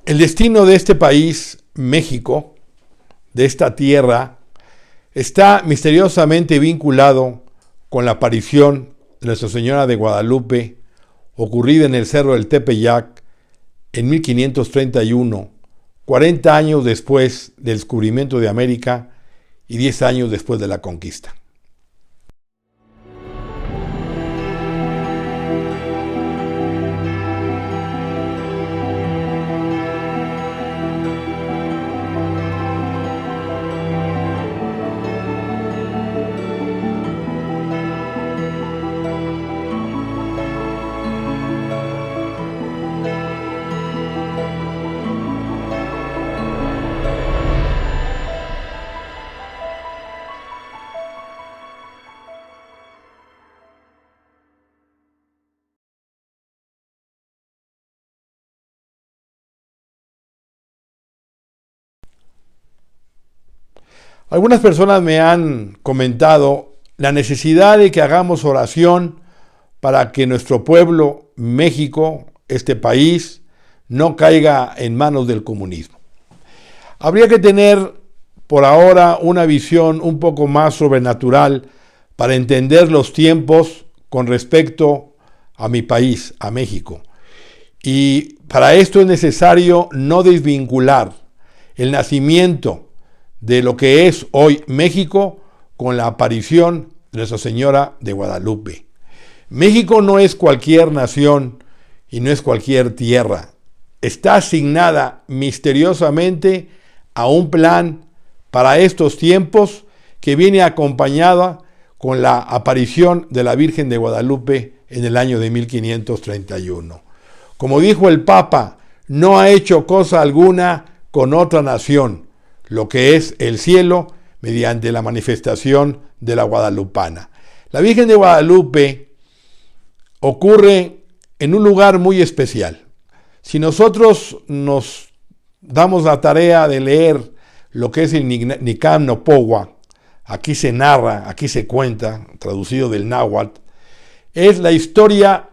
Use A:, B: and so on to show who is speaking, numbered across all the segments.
A: El destino de este país, México, de esta tierra, está misteriosamente vinculado con la aparición de Nuestra Señora de Guadalupe, ocurrida en el Cerro del Tepeyac en 1531, 40 años después del descubrimiento de América y 10 años después de la conquista. Algunas personas me han comentado la necesidad de que hagamos oración para que nuestro pueblo, México, este país, no caiga en manos del comunismo. Habría que tener por ahora una visión un poco más sobrenatural para entender los tiempos con respecto a mi país, a México. Y para esto es necesario no desvincular el nacimiento de lo que es hoy México con la aparición de Nuestra Señora de Guadalupe. México no es cualquier nación y no es cualquier tierra. Está asignada misteriosamente a un plan para estos tiempos que viene acompañada con la aparición de la Virgen de Guadalupe en el año de 1531. Como dijo el Papa, no ha hecho cosa alguna con otra nación, lo que es el cielo, mediante la manifestación de la guadalupana. La Virgen de Guadalupe ocurre en un lugar muy especial. Si nosotros nos damos la tarea de leer lo que es el Nicam Nopogua, aquí se narra, aquí se cuenta, traducido del náhuatl, es la historia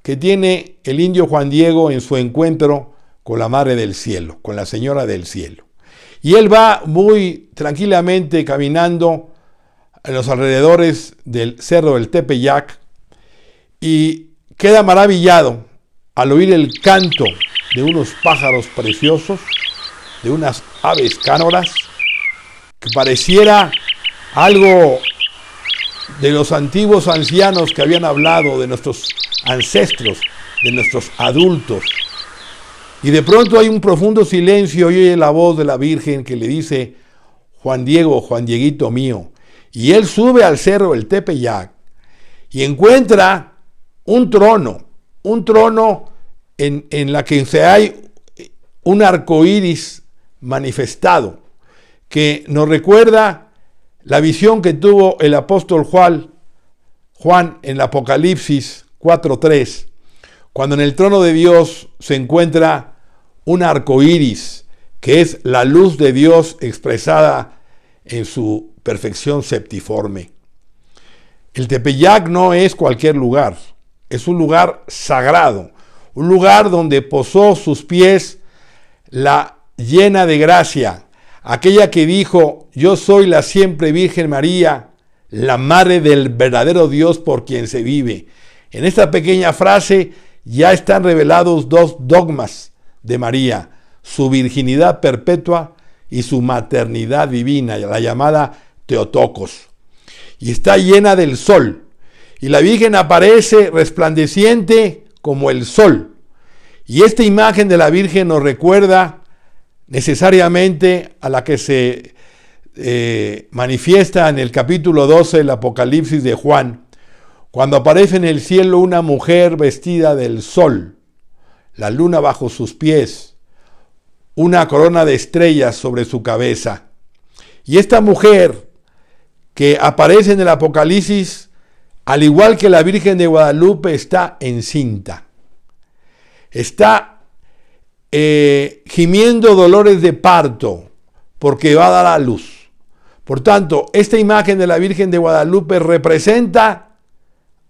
A: que tiene el indio Juan Diego en su encuentro con la Madre del Cielo, con la Señora del Cielo. Y él va muy tranquilamente caminando en los alrededores del Cerro del Tepeyac y queda maravillado al oír el canto de unos pájaros preciosos, de unas aves cánoras, que pareciera algo de los antiguos ancianos que habían hablado, de nuestros ancestros, de nuestros adultos. Y de pronto hay un profundo silencio y oye la voz de la Virgen que le dice: Juan Diego, Juan Dieguito mío. Y él sube al Cerro del Tepeyac y encuentra un trono en la que hay un arco iris manifestado, que nos recuerda la visión que tuvo el apóstol Juan en el Apocalipsis 4:3, cuando en el trono de Dios se encuentra un arco iris, que es la luz de Dios expresada en su perfección septiforme. El Tepeyac no es cualquier lugar, es un lugar sagrado, un lugar donde posó sus pies la llena de gracia, aquella que dijo: yo soy la siempre Virgen María, la madre del verdadero Dios por quien se vive. En esta pequeña frase ya están revelados dos dogmas de María: su virginidad perpetua y su maternidad divina, la llamada Teotocos. Y está llena del sol, y la Virgen aparece resplandeciente como el sol. Y esta imagen de la Virgen nos recuerda necesariamente a la que se manifiesta en el capítulo 12 del Apocalipsis de Juan, cuando aparece en el cielo una mujer vestida del sol, la luna bajo sus pies, una corona de estrellas sobre su cabeza. Y esta mujer que aparece en el Apocalipsis, al igual que la Virgen de Guadalupe, está encinta. Está gimiendo dolores de parto porque va a dar a luz. Por tanto, esta imagen de la Virgen de Guadalupe representa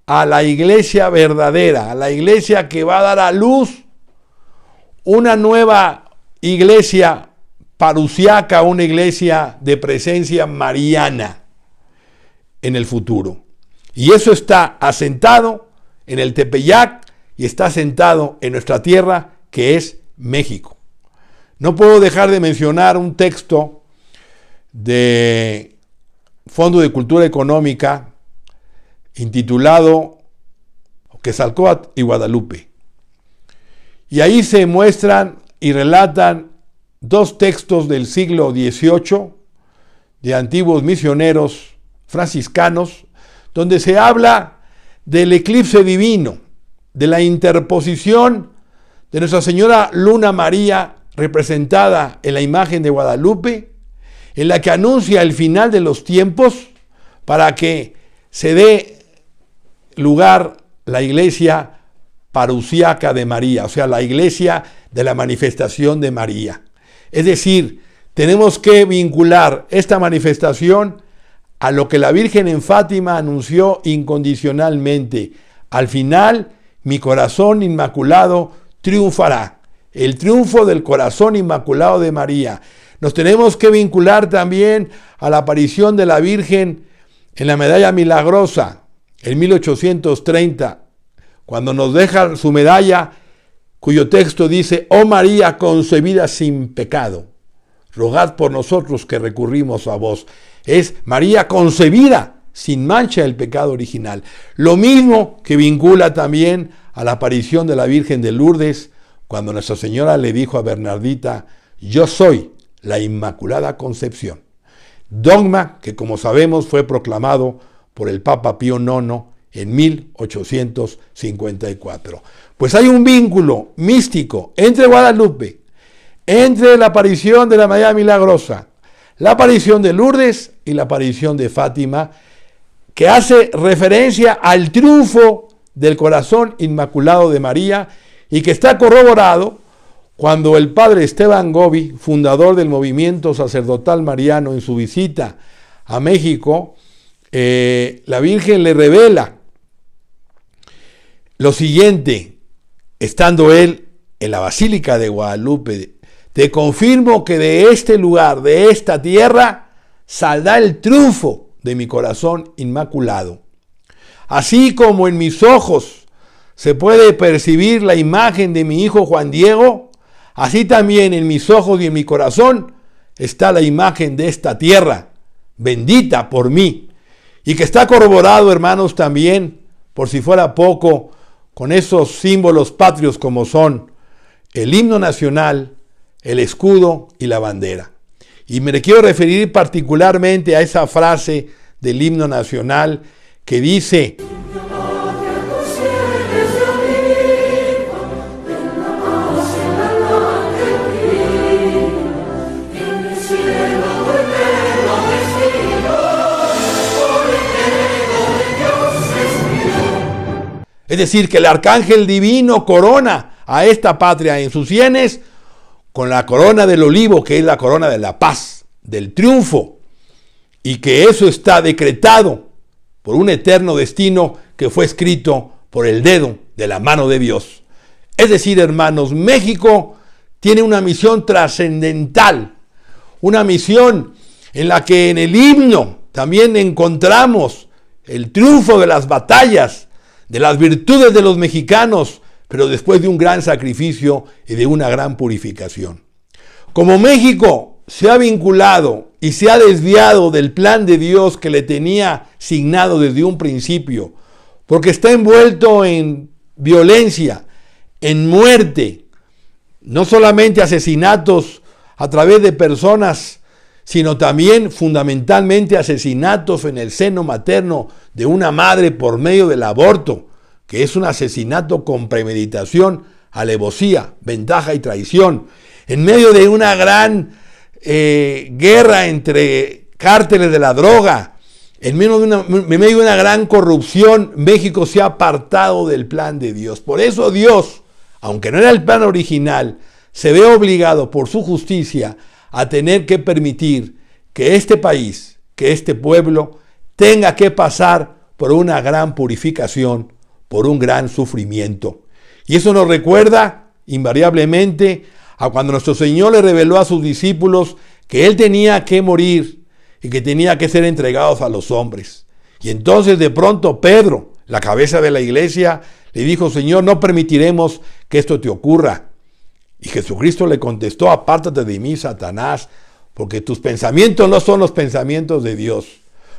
A: a la iglesia verdadera, a la iglesia que va a dar a luz una nueva iglesia parusiaca, una iglesia de presencia mariana en el futuro. Y eso está asentado en el Tepeyac y está asentado en nuestra tierra, que es México. No puedo dejar de mencionar un texto de Fondo de Cultura Económica intitulado Quetzalcóatl y Guadalupe. Y ahí se muestran y relatan dos textos del siglo XVIII de antiguos misioneros franciscanos, donde se habla del eclipse divino, de la interposición de Nuestra Señora Luna María, representada en la imagen de Guadalupe, en la que anuncia el final de los tiempos para que se dé lugar la iglesia parusiaca de María, o sea, la iglesia de la manifestación de María. Es decir, tenemos que vincular esta manifestación a lo que la Virgen en Fátima anunció incondicionalmente. Al final, mi corazón inmaculado triunfará. El triunfo del corazón inmaculado de María. Nos tenemos que vincular también a la aparición de la Virgen en la medalla milagrosa, en 1830, cuando nos deja su medalla, cuyo texto dice: oh María concebida sin pecado, rogad por nosotros que recurrimos a vos. Es María concebida sin mancha del pecado original. Lo mismo que vincula también a la aparición de la Virgen de Lourdes, cuando Nuestra Señora le dijo a Bernardita: yo soy la Inmaculada Concepción. Dogma que, como sabemos, fue proclamado por el Papa Pío IX en 1854. Pues hay un vínculo místico entre Guadalupe, entre la aparición de la María Milagrosa, la aparición de Lourdes y la aparición de Fátima, que hace referencia al triunfo del corazón inmaculado de María y que está corroborado cuando el padre Esteban Gobi, fundador del movimiento sacerdotal mariano, en su visita a México, la Virgen le revela lo siguiente, estando él en la Basílica de Guadalupe: te confirmo que de este lugar, de esta tierra, saldrá el triunfo de mi corazón inmaculado. Así como en mis ojos se puede percibir la imagen de mi hijo Juan Diego, así también en mis ojos y en mi corazón está la imagen de esta tierra, bendita por mí, y que está corroborado, hermanos, también, por si fuera poco, con esos símbolos patrios como son el himno nacional, el escudo y la bandera. Y me quiero referir particularmente a esa frase del himno nacional que dice: es decir, que el arcángel divino corona a esta patria en sus sienes con la corona del olivo, que es la corona de la paz, del triunfo, y que eso está decretado por un eterno destino que fue escrito por el dedo de la mano de Dios. Es decir, hermanos, México tiene una misión trascendental, una misión en la que en el himno también encontramos el triunfo de las batallas, de las virtudes de los mexicanos, pero después de un gran sacrificio y de una gran purificación. Como México se ha vinculado y se ha desviado del plan de Dios que le tenía signado desde un principio, porque está envuelto en violencia, en muerte, no solamente asesinatos a través de personas, sino también fundamentalmente asesinatos en el seno materno de una madre por medio del aborto, que es un asesinato con premeditación, alevosía, ventaja y traición, en medio de una gran guerra entre cárteles de la droga, en medio de una gran corrupción. México se ha apartado del plan de Dios. Por eso Dios, aunque no era el plan original, se ve obligado por su justicia a tener que permitir que este país, que este pueblo, tenga que pasar por una gran purificación, por un gran sufrimiento. Y eso nos recuerda invariablemente a cuando nuestro Señor le reveló a sus discípulos que Él tenía que morir y que tenía que ser entregados a los hombres. Y entonces de pronto Pedro, la cabeza de la iglesia, le dijo: Señor, no permitiremos que esto te ocurra. Y Jesucristo le contestó: apártate de mí, Satanás, porque tus pensamientos no son los pensamientos de Dios.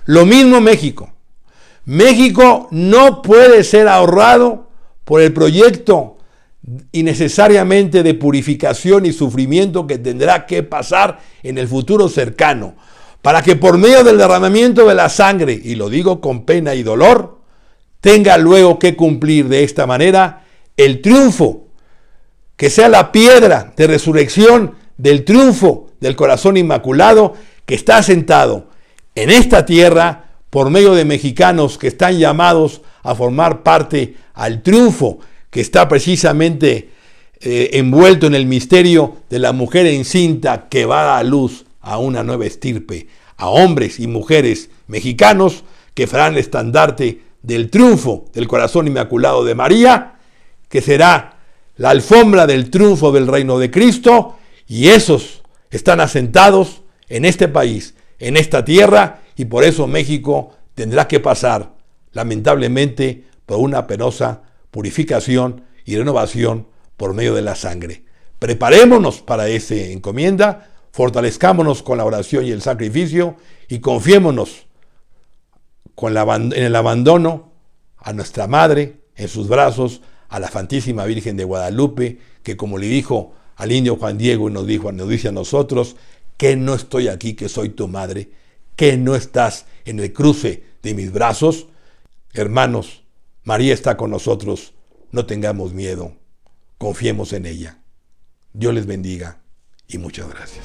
A: Lo mismo México. México no puede ser ahorrado por el proyecto innecesariamente de purificación y sufrimiento que tendrá que pasar en el futuro cercano, para que por medio del derramamiento de la sangre, y lo digo con pena y dolor, tenga luego que cumplir de esta manera el triunfo, que sea la piedra de resurrección del triunfo del corazón inmaculado que está sentado en esta tierra por medio de mexicanos que están llamados a formar parte al triunfo que está precisamente envuelto en el misterio de la mujer encinta que va a dar a luz a una nueva estirpe, a hombres y mujeres mexicanos que farán el estandarte del triunfo del corazón inmaculado de María, que será la alfombra del triunfo del reino de Cristo, y esos están asentados en este país, en esta tierra, y por eso México tendrá que pasar, lamentablemente, por una penosa purificación y renovación por medio de la sangre. Preparémonos para esa encomienda, fortalezcámonos con la oración y el sacrificio, y confiémonos en el abandono a nuestra Madre, en sus brazos, a la Santísima Virgen de Guadalupe, que como le dijo al indio Juan Diego y nos dice a nosotros, que no estoy aquí, que soy tu madre, que no estás en el cruce de mis brazos. Hermanos, María está con nosotros, no tengamos miedo, confiemos en ella. Dios les bendiga y muchas gracias.